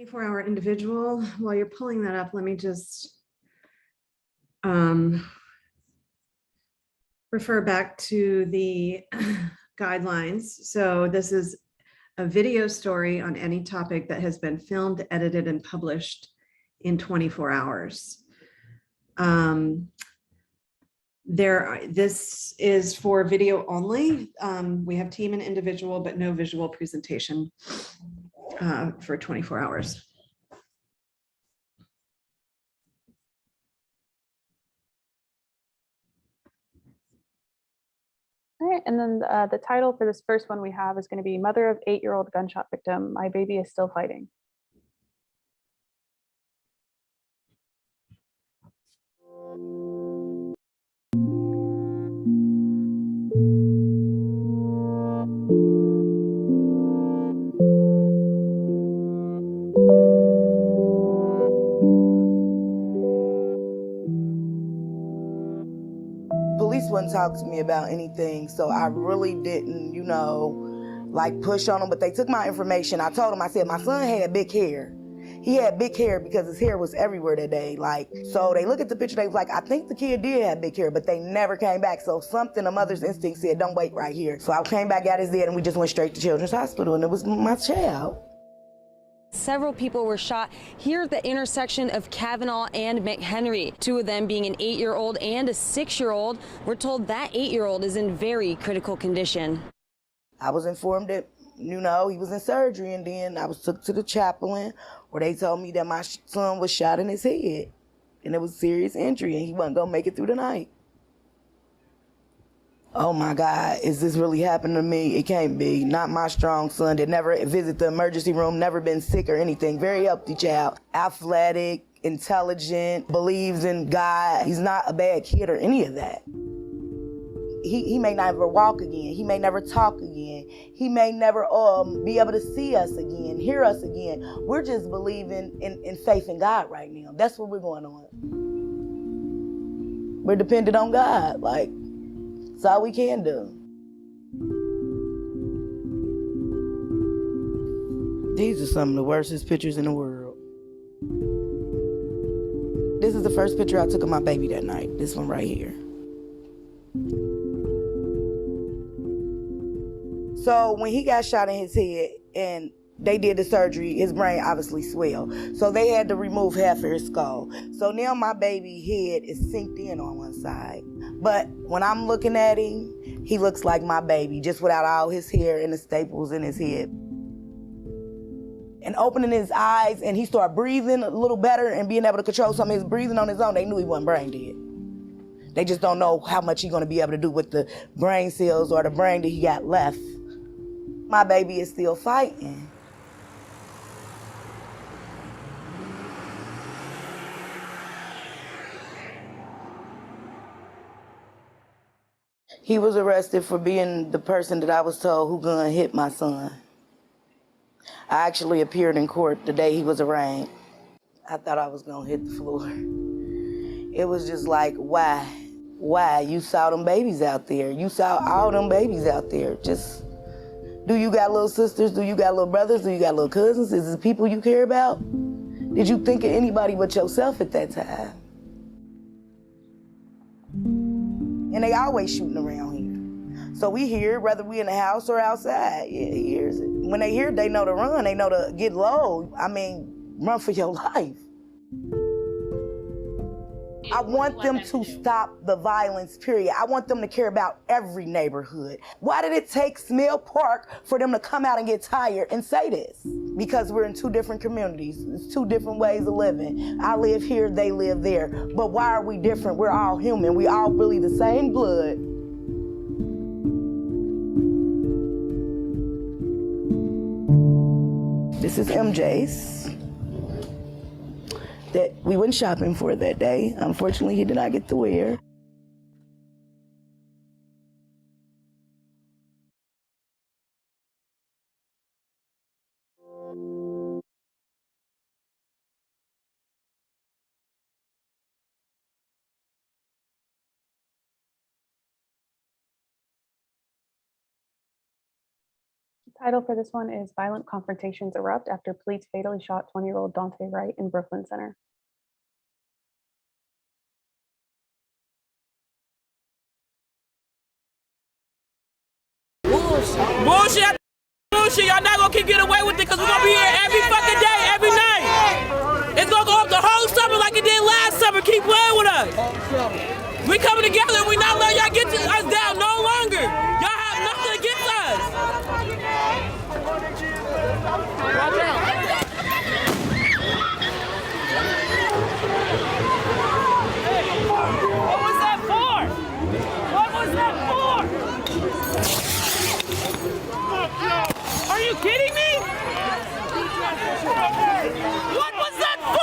24-hour individual. While you're pulling that up, let me just refer back to the guidelines. So this is a video story on any topic that has been filmed, edited, and published in 24 hours. This is for video only. We have team and individual, but no visual presentation for 24 hours. All right, and then the title for this first one we have is going to be Mother of 8-year-old gunshot victim. My baby is still fighting. Police wouldn't talk to me about anything, so I really didn't, like push on them, but they took my information. I told them, I said, my son had big hair. He had big hair because his hair was everywhere that day. So they look at the picture, they was like, I think the kid did have big hair, but they never came back. So something, a mother's instinct said, don't wait right here. So I came back, got his dad, and we just went straight to Children's Hospital, and it was my child. Several people were shot here at the intersection of Kavanaugh and McHenry. Two of them being an 8-year-old and a 6-year-old. We're told that 8-year-old is in very critical condition. I was informed that, he was in surgery, and then I was took to the chaplain where they told me that my son was shot in his head, and it was serious injury, and he wasn't gonna make it through the night. Oh my God, is this really happening to me? It can't be. Not my strong son that never visited the emergency room, never been sick or anything. Very healthy child, athletic, intelligent, believes in God. He's not a bad kid or any of that. He may never walk again. He may never talk again. He may never be able to see us again, hear us again. We're just believing in faith in God right now. That's what we're going on. We're dependent on God. That's all we can do. These are some of the worstest pictures in the world. This is the first picture I took of my baby that night. This one right here. So when he got shot in his head and they did the surgery, his brain obviously swelled. So they had to remove half of his skull. So now my baby head is synced in on one side. But when I'm looking at him, he looks like my baby, just without all his hair and the staples in his head. And opening his eyes, and he started breathing a little better and being able to control some of his breathing on his own, they knew he wasn't brain dead. They just don't know how much he's gonna be able to do with the brain cells or the brain that he got left. My baby is still fighting. He was arrested for being the person that I was told who gonna hit my son. I actually appeared in court the day he was arraigned. I thought I was gonna hit the floor. It was just like, why? Why? You saw them babies out there. You saw all them babies out there. Just, do you got little sisters? Do you got little brothers? Do you got little cousins? Is it people you care about? Did you think of anybody but yourself at that time? And they always shooting around here. So we hear it, whether we in the house or outside. Yeah, he hears it. When they hear it, they know to run. They know to get low. Run for your life. I want them to stop the violence, period. I want them to care about every neighborhood. Why did it take Smith Park for them to come out and get tired and say this? Because we're in two different communities. It's two different ways of living. I live here, they live there. But why are we different? We're all human. We all really the same blood. This is MJ's that we went shopping for that day. Unfortunately, he did not get to wear. Title for this one is Violent Confrontations Erupt After Police Fatally Shot 20-year-old Dante Wright in Brooklyn Center. Bullshit, bullshit. Y'all not gonna keep getting away with it because we're gonna be here every fucking day, every night. It's gonna go up the whole summer like it did last summer. Keep playing with us. We coming together and we not letting y'all get us down no longer. Y'all have nothing against us. Watch out. What was that for? What was that for? Are you kidding me? What was that for?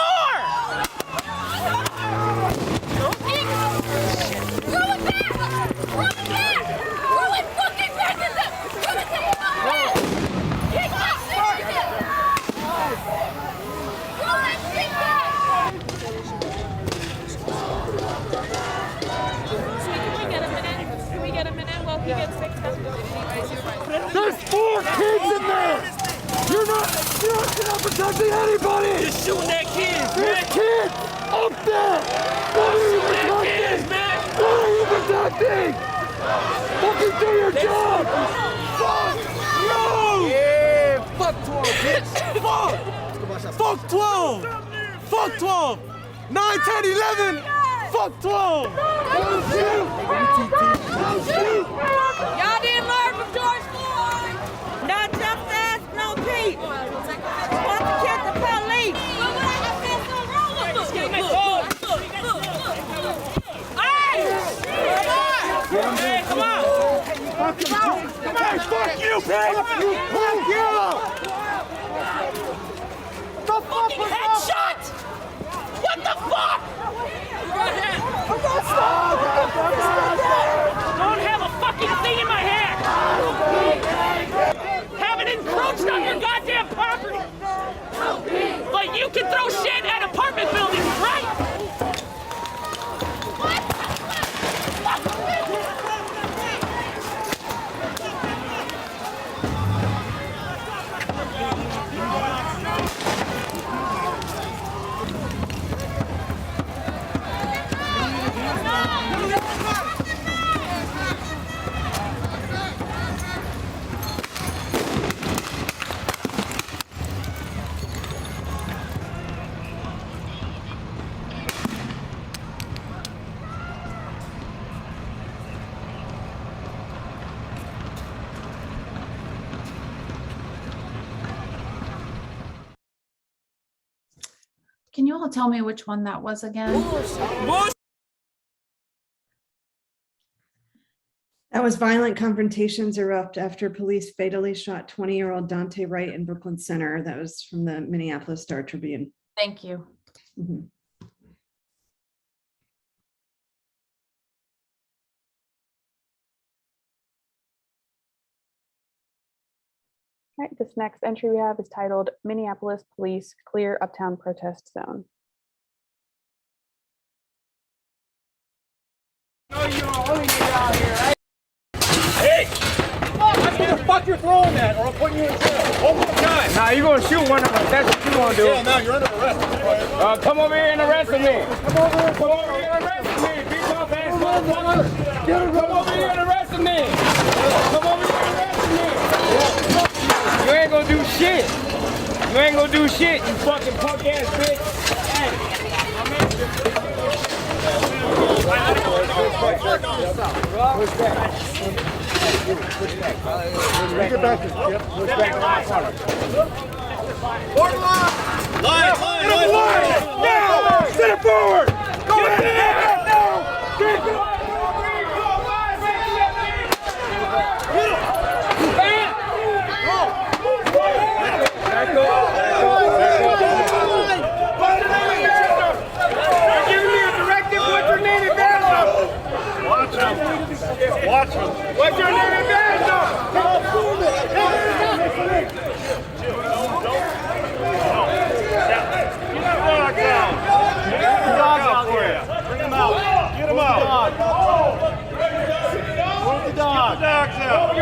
Roll it back! Roll it back! Roll it fucking back! Roll it back! Kick that shit! Roll that shit back! Can we get a minute while he gets fixed up? There's 4 kids in there! You're not protecting anybody! You're shooting at kids, There's man. kids up there! What are you Shooting at kids, protecting? man. What are you protecting? Fucking do your job! Fuck you! Yeah, fuck 12, bitch. Fuck 12. Fuck 12. 9, 10, 11. Fuck 12. Don't shoot! Don't shoot! Y'all didn't learn from George Floyd. No justice, no peace. Want to kill the police. But what I said so wrong with them. Hey, come on. Hey, fuck you, pig! Fuck you! The fuck was that? Headshot. What the fuck? Don't have a fucking thing in my hand. Haven't encroached on your goddamn property. But you can throw shit at apartment buildings, right? Can you all tell me which one that was again? That was Violent Confrontations Erupt After Police Fatally Shot 20-year-old Dante Wright in Brooklyn Center. That was from the Minneapolis Star Tribune. Thank you. Mhm. All right, this next entry we have is titled Minneapolis Police Clear Uptown Protest Zone. Fuck you're throwing that, or I'll put you in jail. One more time. Nah, you're gonna shoot one of us. That's what you gonna do. Yeah, no, you're under arrest. Come over here and arrest me. Come over here and arrest me. Beat off ass motherfucker. Come over here and arrest me. Come over here and arrest me. You ain't gonna do shit. You ain't gonna do shit, you fucking punk ass bitch. Hey. Get back to line. Now! Sit it forward! Go ahead! Now! Get Watch him. What's your name and badge on? Get that rock down. Get the dogs out here. Bring them out. Get them out. Move the dogs. Get the dogs out.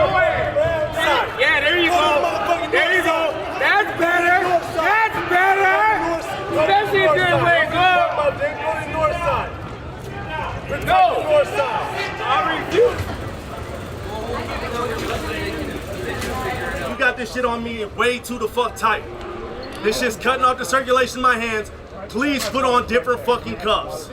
Yeah, there you go. more sign. I refuse. You got this shit on me way too the fuck tight. This shit's cutting off the circulation in my hands. Please put on different fucking cuffs.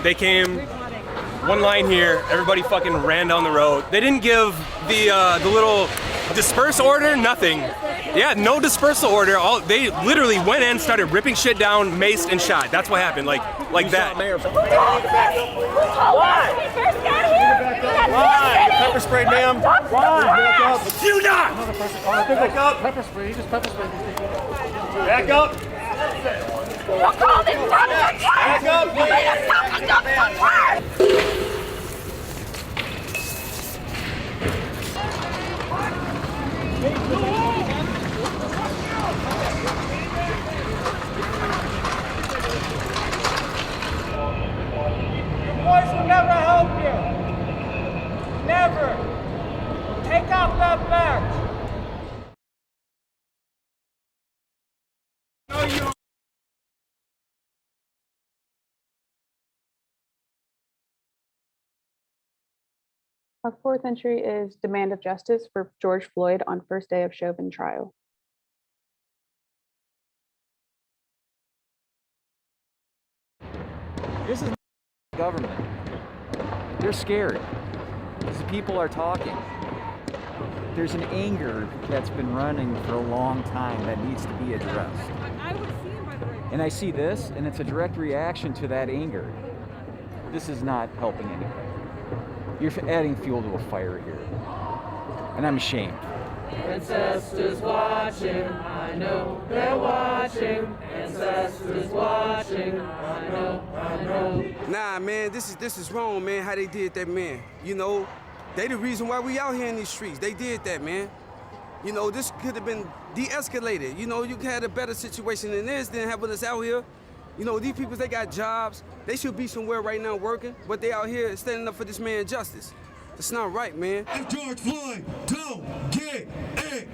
They came, one line here, everybody fucking ran down the road. They didn't give the little disperse order, nothing. Yeah, no dispersal order. They literally went in, started ripping shit down, maced and shot. That's what happened, like that. Why? You pepper sprayed, ma'am. Why? Back up. You not! Back up. Pepper spray. He just pepper sprayed. Back up. Back up, Voice will never help you. Never. Take out that badge. No, you don't. Our fourth entry is demand of justice for George Floyd on first day of Chauvin trial. This is government. They're scared because the people are talking. There's an anger that's been running for a long time that needs to be addressed. And I see this, and it's a direct reaction to that anger. This is not helping anything. You're adding fuel to a fire here. And I'm ashamed. Ancestors watching, I know they're watching. Ancestors watching, I know. Nah, man, this is wrong, man, how they did that, man. You know, they the reason why we out here in these streets. They did that, man. You know, this could have been de-escalated. You know, you had a better situation than this than having us out here. You know, these people, they got jobs. They should be somewhere right now working, but they out here standing up for this man justice. It's not right, man. If George Floyd don't get it.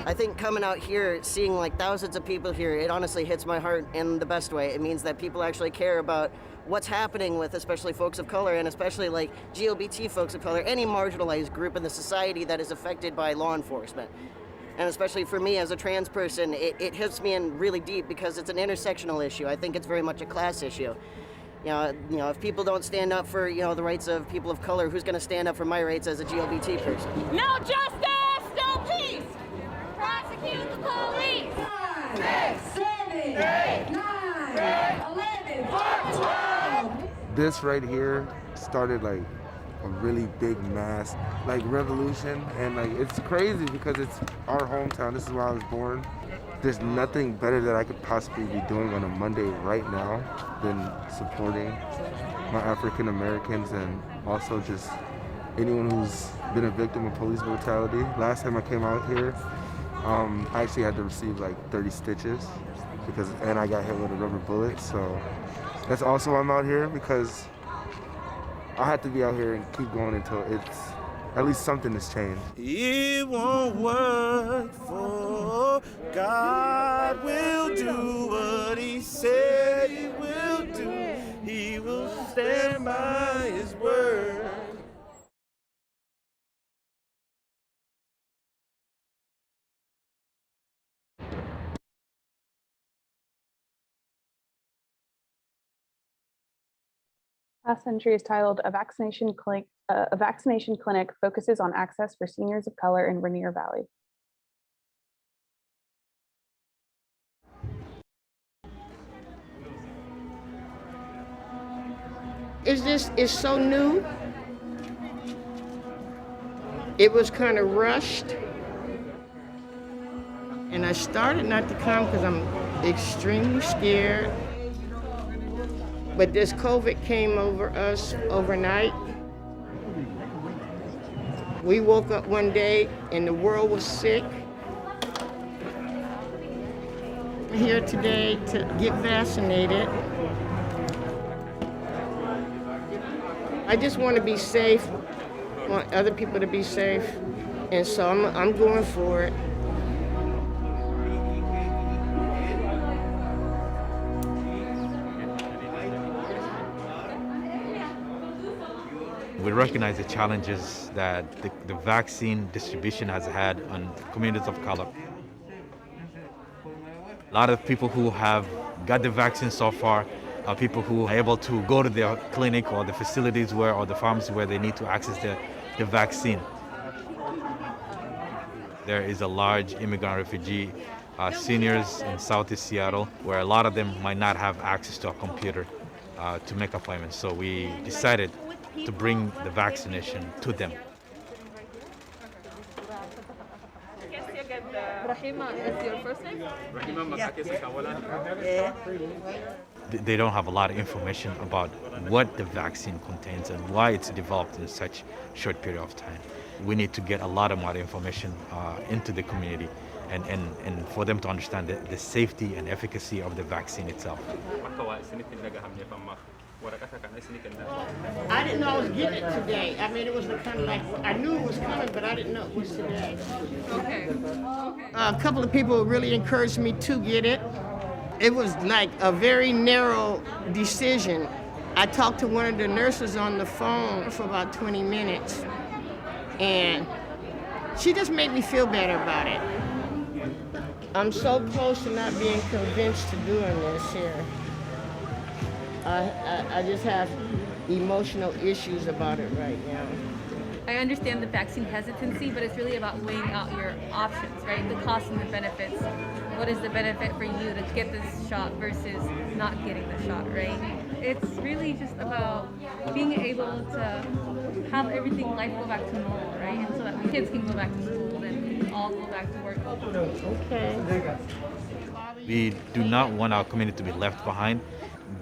I think coming out here, seeing like thousands of people here, it honestly hits my heart in the best way. It means that people actually care about what's happening with especially folks of color and especially like GLBT folks of color, any marginalized group in the society that is affected by law enforcement. And especially for me as a trans person, it hits me in really deep because it's an intersectional issue. I think it's very much a class issue. You know, if people don't stand up for, the rights of people of color, who's going to stand up for my rights as a GLBT person? No justice, no peace. Prosecute the police. 5, 6, 7, 8, 9, 11, 12. This right here started like a really big mass revolution, and it's crazy because it's our hometown. This is where I was born. There's nothing better that I could possibly be doing on a Monday right now than supporting my African Americans and also just anyone who's been a victim of police brutality. Last time I came out here, I actually had to receive 30 stitches and I got hit with a rubber bullet. So that's also why I'm out here, because I have to be out here and keep going until at least something has changed. It won't work for God will do what he said he will do. He will stand by his word. Last entry is titled A Vaccination Clinic Focuses on Access for Seniors of Color in Rainier Valley. It's so new. It was kind of rushed. And I started not to come because I'm extremely scared. But this COVID came over us overnight. We woke up one day and the world was sick. I'm here today to get vaccinated. I just want to be safe, want other people to be safe, and so I'm going for it. We recognize the challenges that the vaccine distribution has had on communities of color. A lot of people who have got the vaccine so far are people who are able to go to their clinic or the facilities or the pharmacy where they need to access the vaccine. There is a large immigrant refugee seniors in Southeast Seattle where a lot of them might not have access to a computer to make appointments. So we decided to bring the vaccination to them. Rahima is your first name? They don't have a lot of information about what the vaccine contains and why it's developed in such a short period of time. We need to get a lot more information into the community and for them to understand the safety and efficacy of the vaccine itself. I didn't know I was getting it today. I mean, it was kind of like, I knew it was coming, but I didn't know it was today. Okay. A couple of people really encouraged me to get it. It was like a very narrow decision. I talked to one of the nurses on the phone for about 20 minutes, and she just made me feel better about it. I'm so close to not being convinced to doing this here. I just have emotional issues about it right now. I understand the vaccine hesitancy, but it's really about weighing out your options, right? The costs and the benefits. What is the benefit for you to get this shot versus not getting the shot, right? It's really just about being able to have everything, life go back to normal, right? And so that the kids can go back to school and we all go back to work. Okay. We do not want our community to be left behind.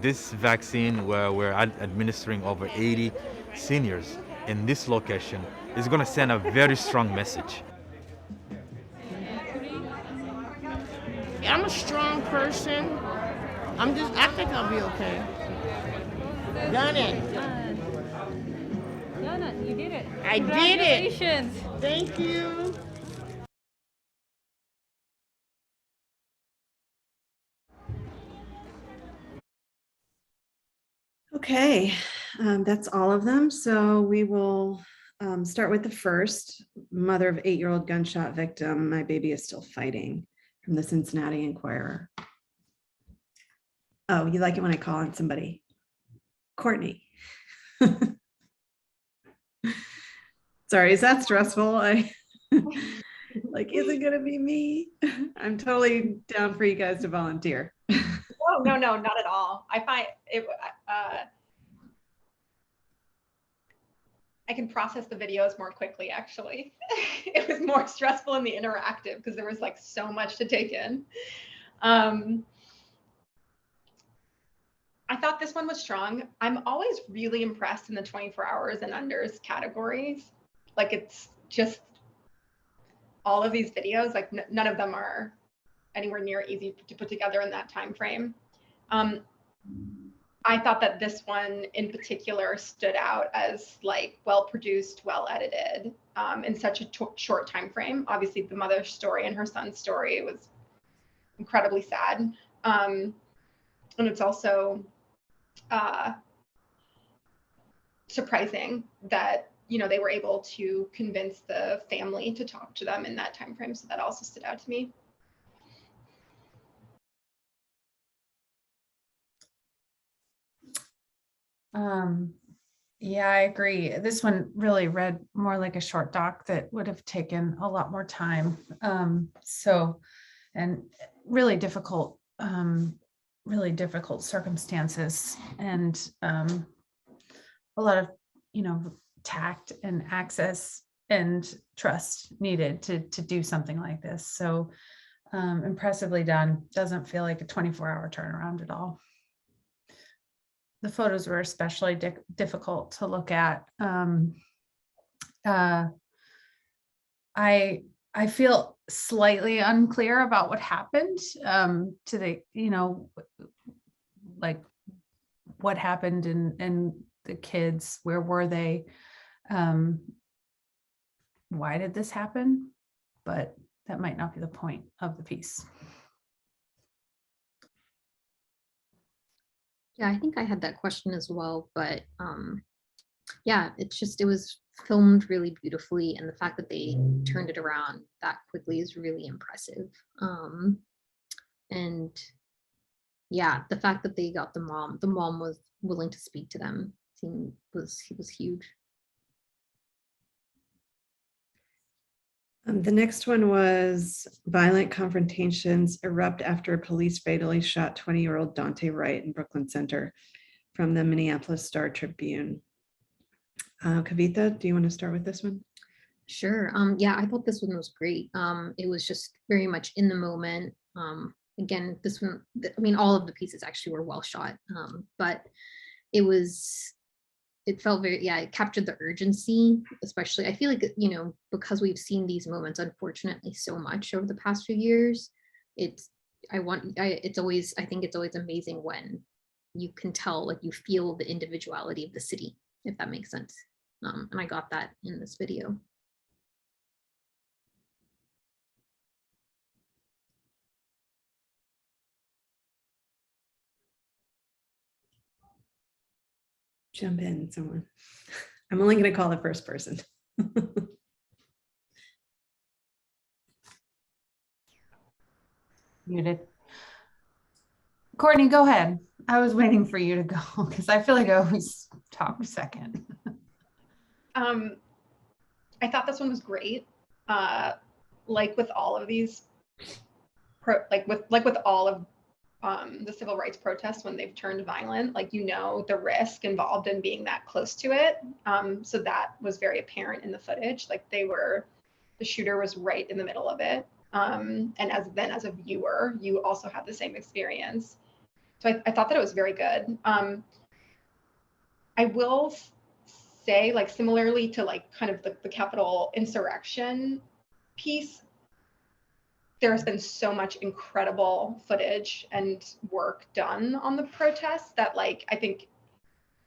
This vaccine, where we're administering over 80 seniors in this location, is going to send a very strong message. I'm a strong person. I think I'll be okay. Done it. Donna, you did it. I did it. Congratulations. Thank you. Okay, that's all of them. So we will start with the first, mother of 8-year-old gunshot victim. My baby is still fighting, from the Cincinnati Enquirer. Oh, you like it when I call on somebody? Courtney. Sorry, is that stressful? Like, is it gonna be me? I'm totally down for you guys to volunteer. Oh, no, not at all. I find it, I can process the videos more quickly, actually. It was more stressful in the interactive because there was like so much to take in. I thought this one was strong. I'm always really impressed in the 24 hours and unders categories. Like, it's just all of these videos, like none of them are anywhere near easy to put together in that time frame. I thought that this one in particular stood out as like well produced, well edited, in such a short time frame. Obviously, the mother's story and her son's story was incredibly sad, and it's also surprising that they were able to convince the family to talk to them in that time frame. So that also stood out to me. Yeah, I agree. This one really read more like a short doc that would have taken a lot more time. And really difficult circumstances, and a lot of, tact and access and trust needed to do something like this. So impressively done. Doesn't feel like a 24-hour turnaround at all. The photos were especially difficult to look at. I feel slightly unclear about what happened to the, you know, like what happened and the kids, where were they? Why did this happen? But that might not be the point of the piece. Yeah, I think I had that question as well, but yeah, it's just, it was filmed really beautifully, and the fact that they turned it around that quickly is really impressive. And yeah, the fact that they got the mom was willing to speak to them was huge. The next one was violent confrontations erupt after police fatally shot 20-year-old Dante Wright in Brooklyn Center, from the Minneapolis Star Tribune. Kavitha, do you want to start with this one? Sure. Yeah, I thought this one was great. It was just very much in the moment. Again, this one, I mean, all of the pieces actually were well shot, but it felt very, yeah, it captured the urgency, especially. I feel like, you know, because we've seen these moments, unfortunately, so much over the past few years, I think it's always amazing when you can tell, like, you feel the individuality of the city, if that makes sense. And I got that in this video. Jump in, someone. I'm only going to call the first person. Muted. Courtney, go ahead. I was waiting for you to go because I feel like I always talk second. I thought this one was great. Like with all of these, like with all of the civil rights protests, when they've turned violent, like, you know, the risk involved in being that close to it. So that was very apparent in the footage. Like, the shooter was right in the middle of it. And as a viewer, you also had the same experience. So I thought that it was very good. I will say, like, similarly to, like, kind of the Capitol insurrection piece, there has been so much incredible footage and work done on the protests that, like, I think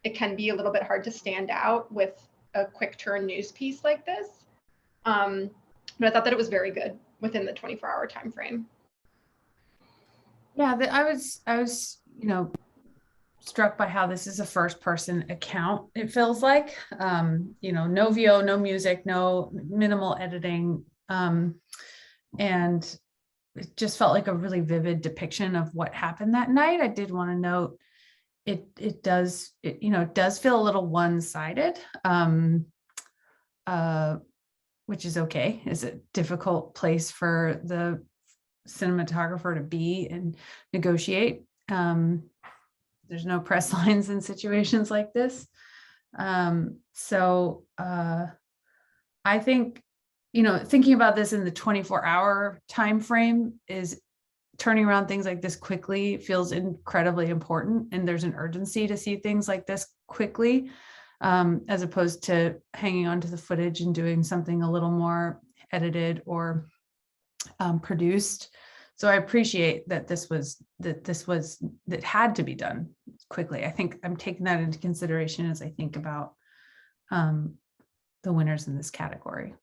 it can be a little bit hard to stand out with a quick turn news piece like this. But I thought that it was very good within the 24-hour time frame. Yeah, I was, you know, struck by how this is a first person account. It feels like, you know, no VO, no music, no minimal editing. And it just felt like a really vivid depiction of what happened that night. I did want to note it does feel a little one-sided, which is okay. It's a difficult place for the cinematographer to be and negotiate. There's no press lines in situations like this. So I think, you know, thinking about this in the 24-hour time frame is turning around things like this quickly feels incredibly important. And there's an urgency to see things like this quickly, as opposed to hanging on to the footage and doing something a little more edited or produced. So I appreciate that that had to be done quickly. I think I'm taking that into consideration as I think about the winners in this category.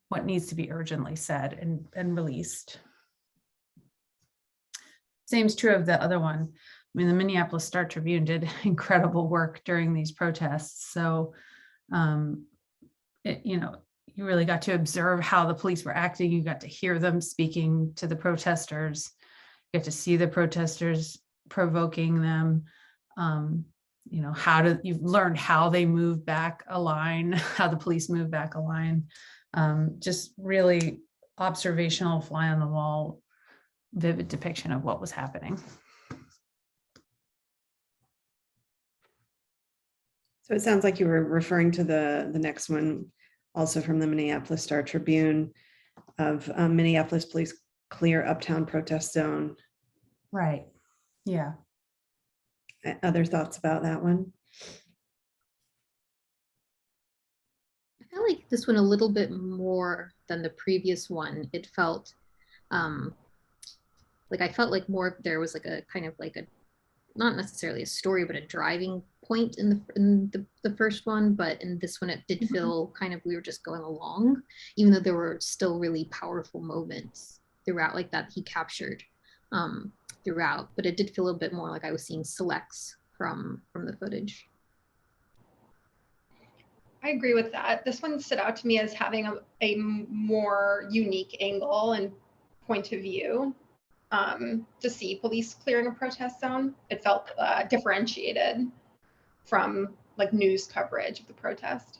What needs to be urgently said and released. Same's true of the other one. I mean, the Minneapolis Star Tribune did incredible work during these protests. So, you know, you really got to observe how the police were acting. You got to hear them speaking to the protesters. You got to see the protesters provoking them. You know, you've learned how they move back a line, how the police move back a line. Just really observational, fly on the wall, vivid depiction of what was happening. So it sounds like you were referring to the next one, also from the Minneapolis Star Tribune, of Minneapolis police clear uptown protest zone. Right. Yeah. Other thoughts about that one? I feel like this one a little bit more more than the previous one. It felt like I felt like more there was like a kind of like a, not necessarily a story, but a driving point in the first one. But in this one, it did feel kind of, we were just going along, even though there were still really powerful moments throughout, like that he captured throughout. But it did feel a bit more like I was seeing selects from the footage. I agree with that. This one stood out to me as having a more unique angle and point of view. To see police clearing a protest zone. It felt differentiated from like news coverage of the protest.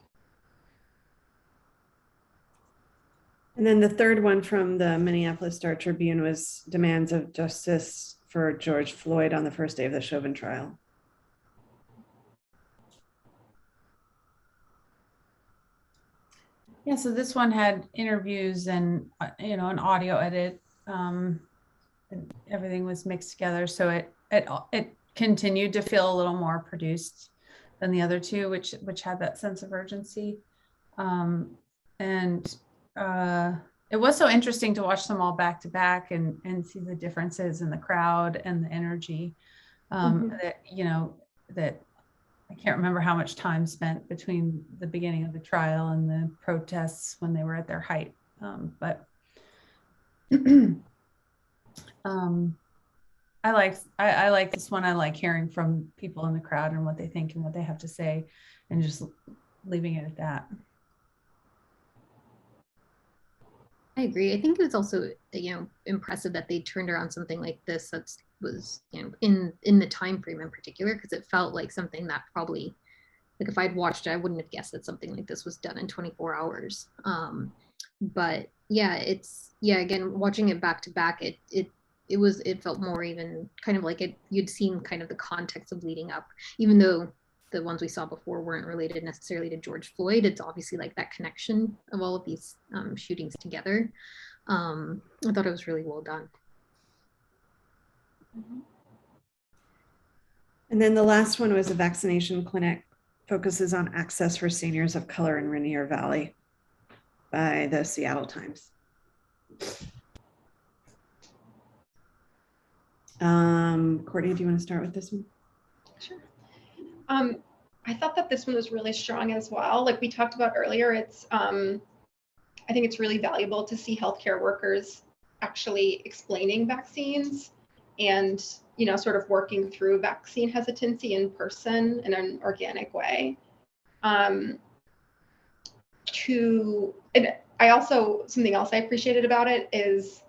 And then the third one from the Minneapolis Star Tribune was demands of justice for George Floyd on the first day of the Chauvin trial. Yeah, so this one had interviews and, you know, an audio edit. And everything was mixed together. So it continued to feel a little more produced than the other two, which had that sense of urgency. And it was so interesting to watch them all back to back and see the differences in the crowd and the energy. That, you know, that I can't remember how much time spent between the beginning of the trial and the protests when they were at their height. But I like this one. I like hearing from people in the crowd and what they think and what they have to say, and just leaving it at that. I agree. I think it was also, you know, impressive that they turned around something like this that was, you know, in the time frame in particular, because it felt like something that probably, like if I'd watched it, I wouldn't have guessed that something like this was done in 24 hours. But yeah, again, watching it back to back, it felt more even kind of like you'd seen kind of the context of leading up, even though the ones we saw before weren't related necessarily to George Floyd. It's obviously like that connection of all of these shootings together. I thought it was really well done. And then the last one was a vaccination clinic, focuses on access for seniors of color in Rainier Valley, by the Seattle Times. Courtney, do you want to start with this one? Sure. I thought that this one was really strong as well. Like we talked about earlier, it's I think it's really valuable to see healthcare workers actually explaining vaccines and, you know, sort of working through vaccine hesitancy in person in an organic way. And I also, something else I appreciated about it is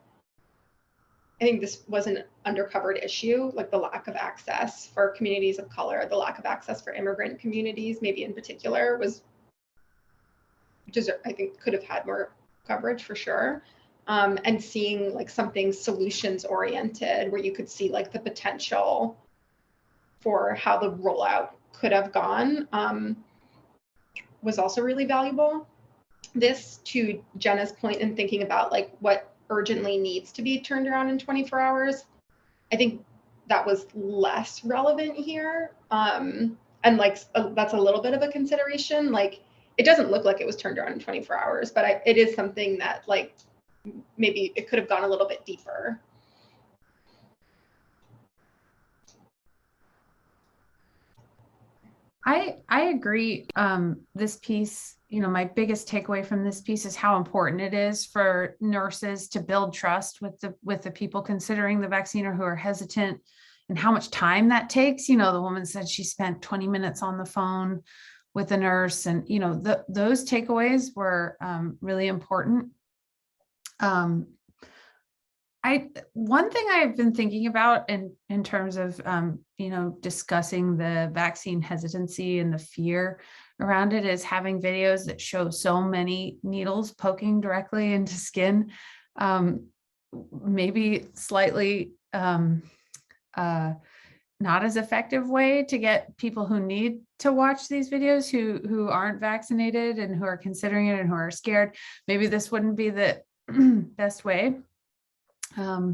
I think this was an undercovered issue, like the lack of access for communities of color, the lack of access for immigrant communities, maybe in particular, was just, I think, could have had more coverage for sure. And seeing like something solutions oriented where you could see like the potential for how the rollout could have gone was also really valuable. This, to Jenna's point in thinking about like what urgently needs to be turned around in 24 hours, I think that was less relevant here. And like that's a little bit of a consideration. Like it doesn't look like it was turned around in 24 hours, but it is something that like maybe it could have gone a little bit deeper. I agree. This piece, you know, my biggest takeaway from this piece is how important it is for nurses to build trust with the people considering the vaccine or who are hesitant, and how much time that takes. You know, the woman said she spent 20 minutes on the phone with a nurse, and, you know, those takeaways were really important. One thing I've been thinking about in terms of, you know, discussing the vaccine hesitancy and the fear around it is having videos that show so many needles poking directly into skin, maybe slightly not as effective way to get people who need to watch these videos who aren't vaccinated and who are considering it and who are scared. Maybe this wouldn't be the best way.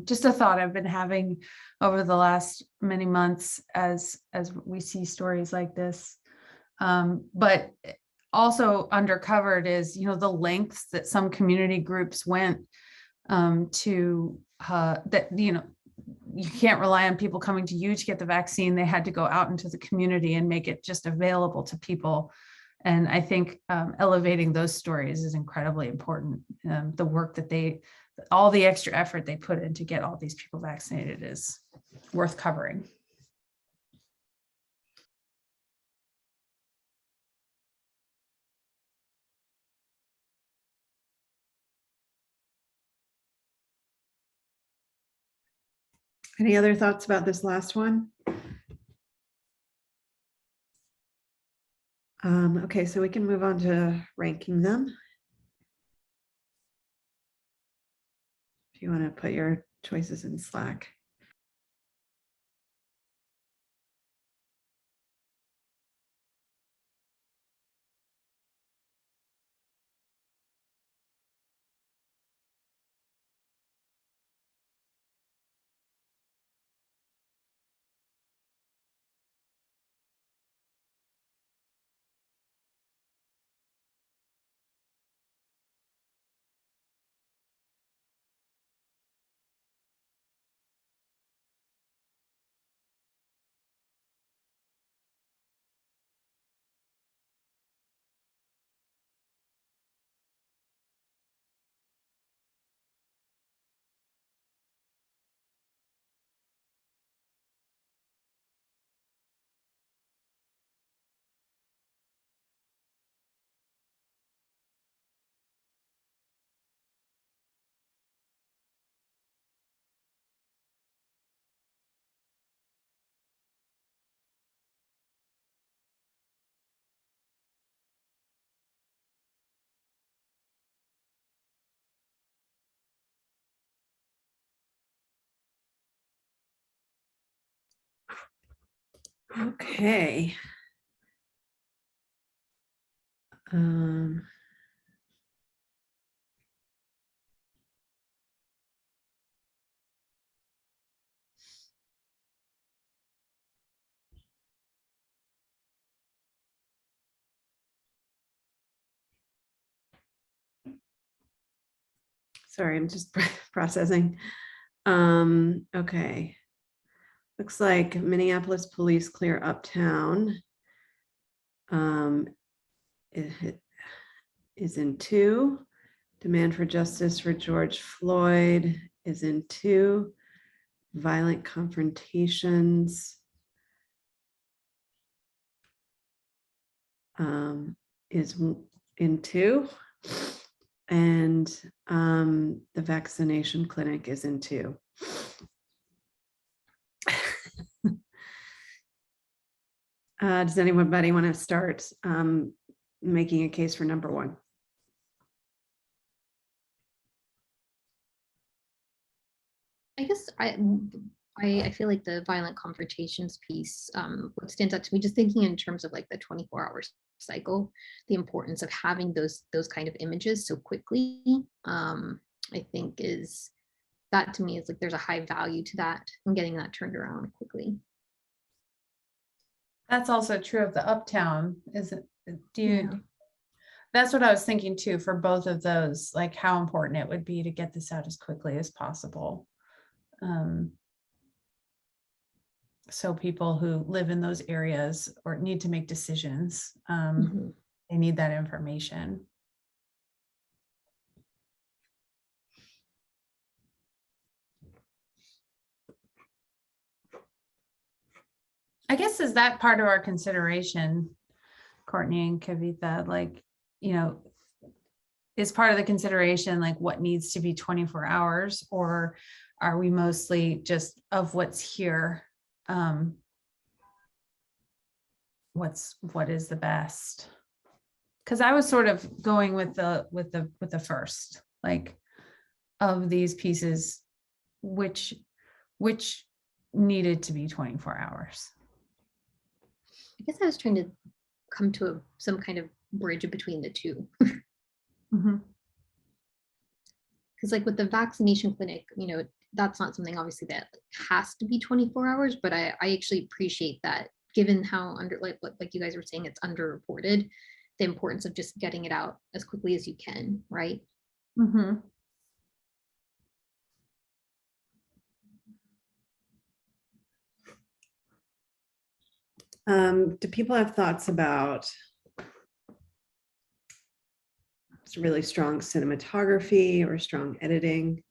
Just a thought I've been having over the last many months as we see stories like this. But also undercovered is, the lengths that some community groups went to that, you can't rely on people coming to you to get the vaccine. They had to go out into the community and make it just available to people. And I think elevating those stories is incredibly important. The work that all the extra effort they put in to get all these people vaccinated is worth covering. Any other thoughts about this last one? Okay, so we can move on to ranking them. If you want to put your choices in Slack. Okay. Sorry, I'm just processing. Okay. Looks like Minneapolis police clear uptown. It is in 2. Demand for justice for George Floyd is in 2. Violent confrontations is in 2. And the vaccination clinic is in 2. Does anybody want to start making a case for number 1? I guess I feel like the violent confrontations piece, what stands out to me, just thinking in terms of like the 24-hour cycle, the importance of having those kind of images so quickly, I think is that to me is like there's a high value to that and getting that turned around quickly. That's also true of the uptown, isn't? That's what I was thinking too, for both of those, like how important it would be to get this out as quickly as possible. So people who live in those areas or need to make decisions, they need that information. I guess is that part of our consideration, Courtney and Kavitha, like, is part of the consideration like what needs to be 24 hours, or are we mostly just of what's here? What is the best? Because I was sort of going with the first, like, of these pieces, which needed to be 24 hours. I guess I was trying to come to some kind of bridge between the two. Because like with the vaccination clinic, that's not something obviously that has to be 24 hours, but I actually appreciate that given how like you guys were saying, it's underreported. the importance of just getting it out as quickly as you can, right? Mm-hmm. Do people have thoughts about really strong cinematography or strong editing?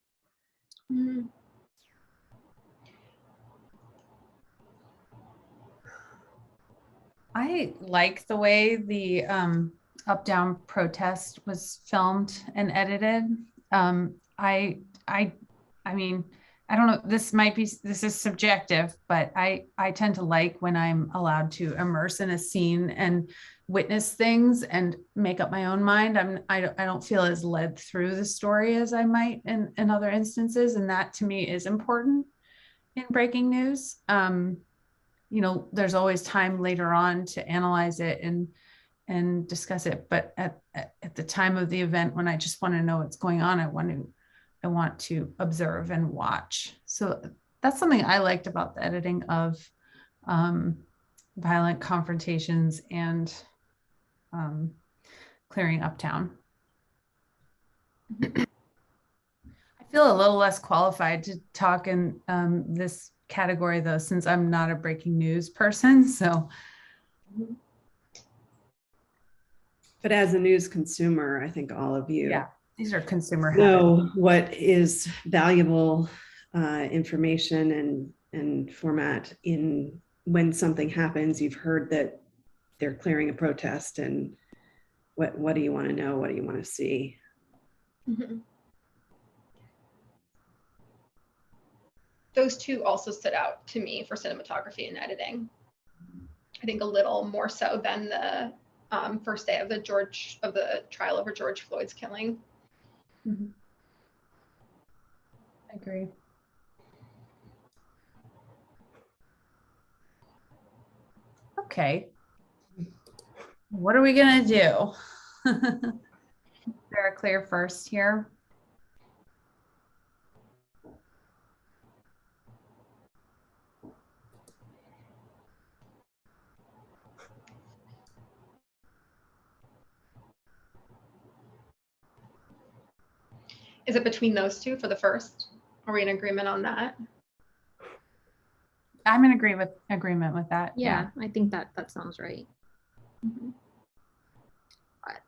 I like the way the up-down protest was filmed and edited. I mean, I don't know, this is subjective, but I tend to like when I'm allowed to immerse in a scene and witness things and make up my own mind. I don't feel as led through the story as I might in other instances. And that to me is important in breaking news. You know, there's always time later on to analyze it and discuss it. But at the time of the event, when I just want to know what's going on, I want to observe and watch. So that's something I liked about the editing of violent confrontations and clearing Uptown. I feel a little less qualified to talk in this category though, since I'm not a breaking news person. So, but as a news consumer, I think all of you these are consumer know habits. what is valuable information and format in when something happens. You've heard that they're clearing a protest, and what do you want to know? What do you want to see? Mm-hmm. Those two also stood out to me for cinematography and editing. I think a little more so than the first day of the trial over George Floyd's killing. Mm-hmm. I agree. Okay. What are we gonna do? Very clear first here. Is it between those two for the first? Are we in agreement on that? I'm in agreement with that. Yeah, I think that sounds right. Mm-hmm.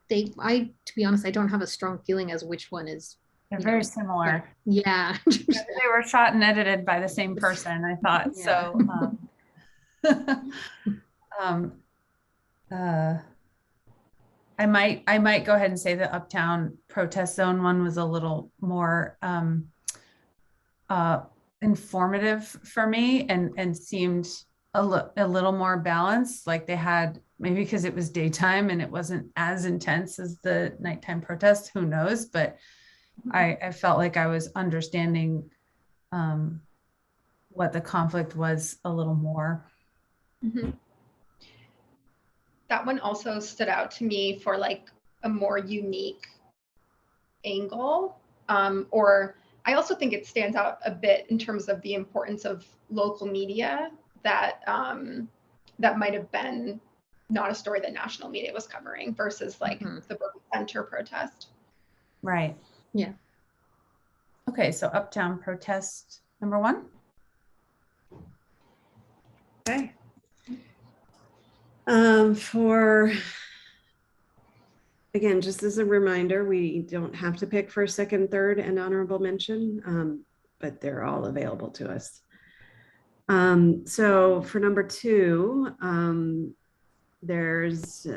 To be honest, I don't have a strong feeling as which one is. They're very similar. Yeah. They were shot and edited by the same person, I thought. Yeah. So I might go ahead and say the Uptown Protest Zone one was a little more informative for me and seemed a little more balanced. Like they had, maybe because it was daytime and it wasn't as intense as the nighttime protest, who knows, but I felt like I was understanding what the conflict was a little more. Mm-hmm. That one also stood out to me for like a more unique angle, or I also think it stands out a bit in terms of the importance of local media that that might have been not a story that national media was covering versus like the Berkeley Center protest. Right. Yeah. Okay, so Uptown Protest number 1. Okay. Again, just as a reminder, we don't have to pick first, second, third, and honorable mention, but they're all available to us. So for number 2, there's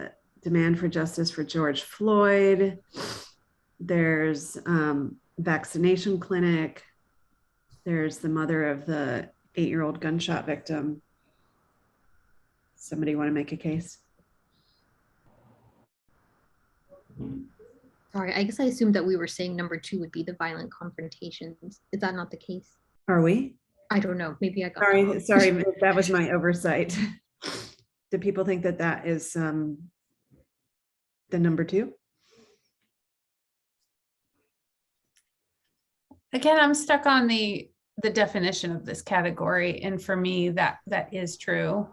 demand for justice for George Floyd. There's vaccination clinic. There's the mother of the 8-year-old gunshot victim. Somebody want to make a case? Sorry, I guess I assumed that we were saying number 2 would be the violent confrontations. Is that not the case? Are we? I don't know. Maybe I got sorry, that was my oversight. Do people think that that is the number 2? Again, I'm stuck on the definition of this category, and for me, that is true.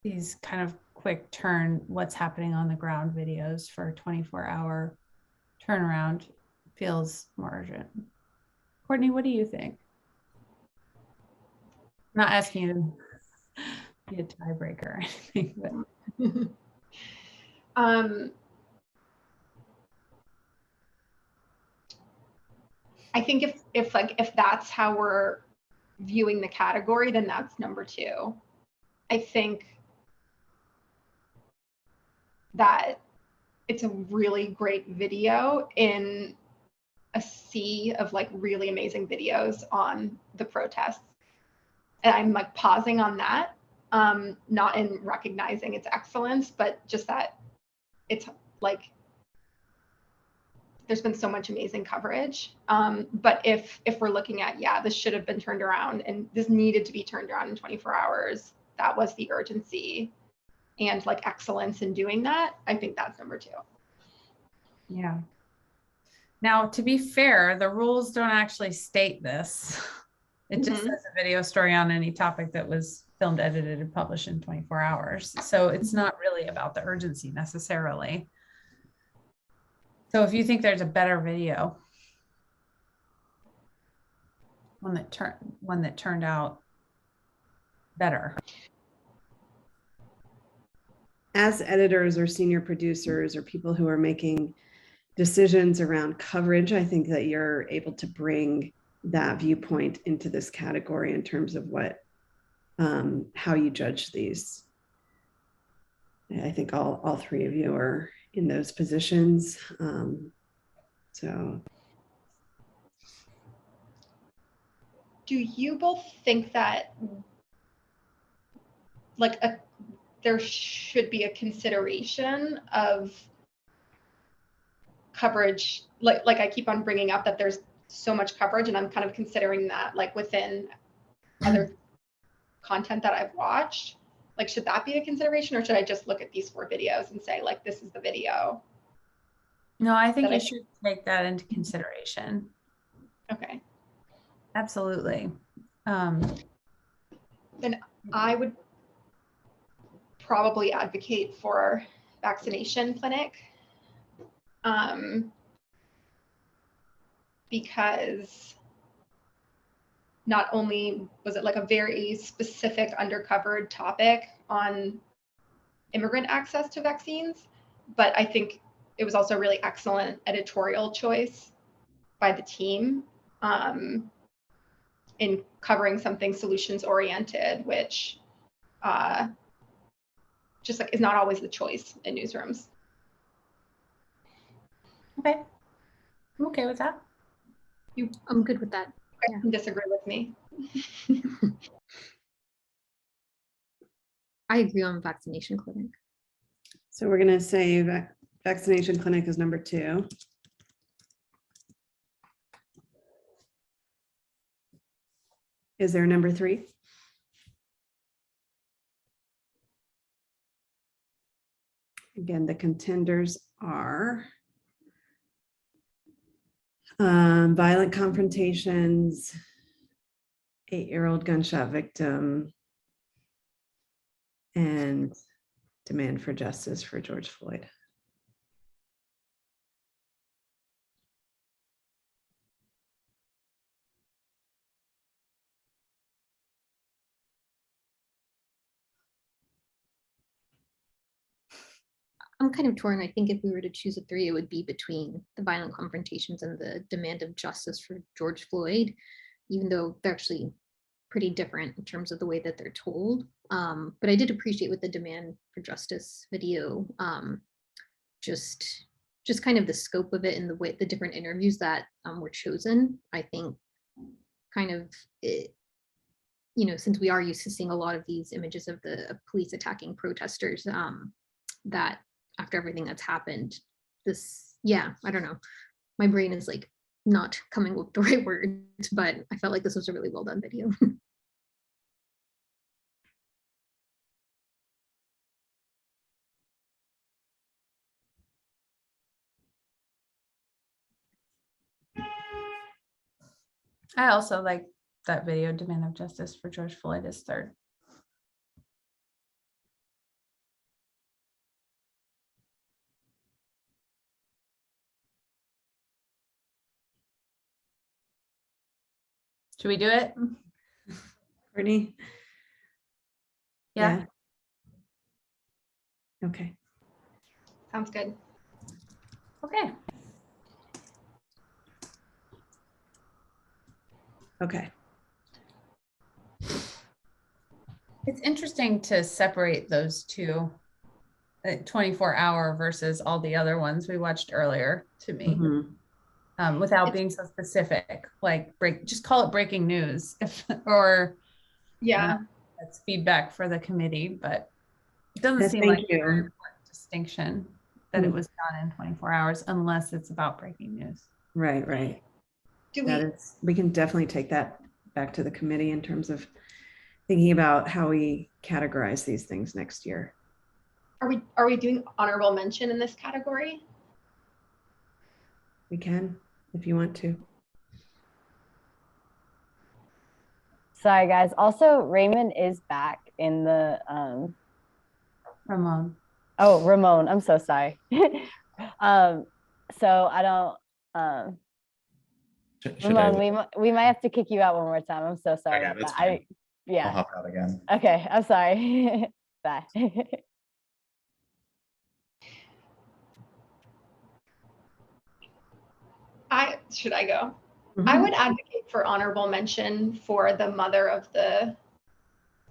These kind of quick turn, what's happening on the ground videos for a 24-hour turnaround feels more urgent. Courtney, what do you think? I'm not asking you to be a tiebreaker or anything, but I think if that's how we're viewing the category, then that's number 2. I think that it's a really great video in a sea of like really amazing videos on the protests. And I'm like pausing on that, not in recognizing its excellence, but just that it's like, there's been so much amazing coverage. But if we're looking at, yeah, this should have been turned around and this needed to be turned around in 24 hours, that was the urgency and like excellence in doing that, I think that's number 2. yeah. Now, to be fair, the rules don't actually state this. It just says a video story on any topic that was filmed, edited, and published in 24 hours. So it's not really about the urgency necessarily. So if you think there's a better video, one that turned out better. As editors or senior producers or people who are making decisions around coverage, I think that you're able to bring that viewpoint into this category in terms of what, how you judge these. I think all 3 of you are in those positions. So. Do you both think that like there should be a consideration of coverage? Like I keep on bringing up that there's so much coverage, and I'm kind of considering that like within other content that I've watched. Like, should that be a consideration, or should I just look at these 4 videos and say like, this is the video? No, I think you should take that into consideration. Okay. Absolutely. Then I would probably advocate for vaccination clinic, because not only was it like a very specific undercovered topic on immigrant access to vaccines, but I think it was also a really excellent editorial choice by the team in covering something solutions oriented, which just like is not always the choice in newsrooms. Okay, I'm okay with that. I'm good with that. You can disagree with me. I agree on vaccination clinic. So we're going to say vaccination clinic is number 2. Is there a number 3? Again, the contenders are violent confrontations, 8-year-old gunshot victim, and demand for justice for George Floyd. I'm kind of torn. I think if we were to choose a 3, it would be between the violent confrontations and the demand of justice for George Floyd, even though they're actually pretty different in terms of the way that they're told. But I did appreciate with the demand for justice video, just kind of the scope of it and the way the different interviews that were chosen. I think kind of it, since we are used to seeing a lot of these images of the police attacking protesters, that after everything that's happened, I don't know, my brain is like not coming with the right words, but I felt like this was a really well done video. I also like that video, demand of justice for George Floyd, is 3rd. Should we do it? Brittany? Yeah. Okay. Sounds good. Okay. Okay. It's interesting to separate those two, 24-hour versus all the other ones we watched earlier, to me. Without being so specific, like just call it breaking news, or yeah, that's feedback for the committee, but it doesn't Yes, seem thank like you. a very important distinction that it was done in 24 hours unless it's about breaking news. Right, right. We can definitely take that back to the committee in terms of thinking about how we categorize these things next year. Are we doing honorable mention in this category? We can, if you want to. Sorry, guys. Also, Raymond is back in the Ramon. Oh, Ramon. I'm so sorry. So I don't Ramon, we might have to kick you out one more time. I'm so sorry about that. I'll hop out again. Okay, I'm sorry. Bye. Should I go? I would advocate for honorable mention for the mother of the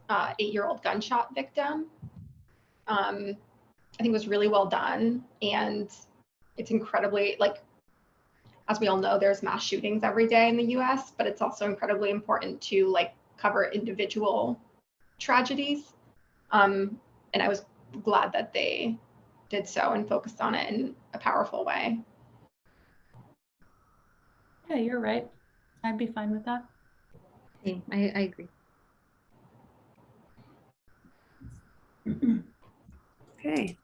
8-year-old gunshot victim. I think it was really well done, and it's incredibly, like, as we all know, there's mass shootings every day in the US, but it's also incredibly important to like cover individual tragedies. And I was glad that they did so and focused on it in a powerful way. Yeah, you're right. I'd be fine with that. Yeah, I agree. Okay.